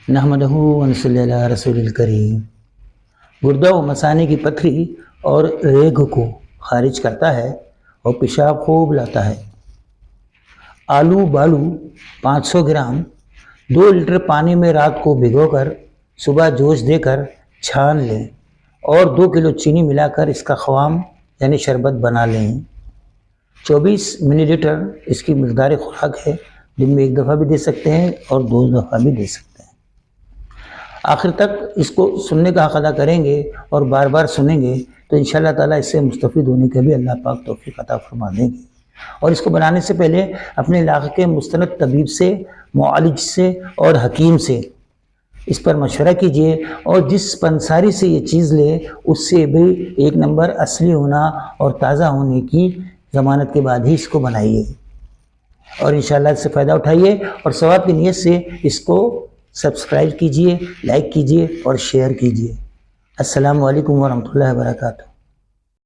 نحمدہ ونصلی علی رسول الکریم۔ گردہ و مثانے کی پتھری اور ریگ کو خارج کرتا ہے اور پیشاب خوب لاتا ہے۔ آلو بالو 500 گرام 2 لیٹر پانی میں رات کو بھگو کر صبح جوش دے کر چھان لیں اور 2 کلو چینی ملا کر اس کا قوام یعنی شربت بنا لیں۔ 24 ملی لیٹر اس کی مقدار خوراک ہے، دن میں 1 دفعہ بھی دے سکتے ہیں اور 2 دفعہ بھی دے سکتے ہیں۔ آخر تک اس کو سننے کا حق ادا کریں گے اور بار بار سنیں گے تو انشاءاللہ تعالیٰ اس سے مستفید ہونے کا بھی اللہ پاک توفیق عطا فرما دیں گے۔ اور اس کو بنانے سے پہلے اپنے علاقے کے مستند طبیب سے، معالج سے اور حکیم سے اس پر مشورہ کیجیے، اور جس پنساری سے یہ چیز لے اس سے بھی 1 نمبر اصلی ہونا اور تازہ ہونے کی ضمانت کے بعد ہی اس کو بنائیے، اور انشاءاللہ اس سے فائدہ اٹھائیے اور ثواب کی نیت سے اس کو سبسکرائب کیجیے، لائک کیجیے اور شیئر کیجیے۔ السلام علیکم ورحمۃ اللہ وبرکاتہ۔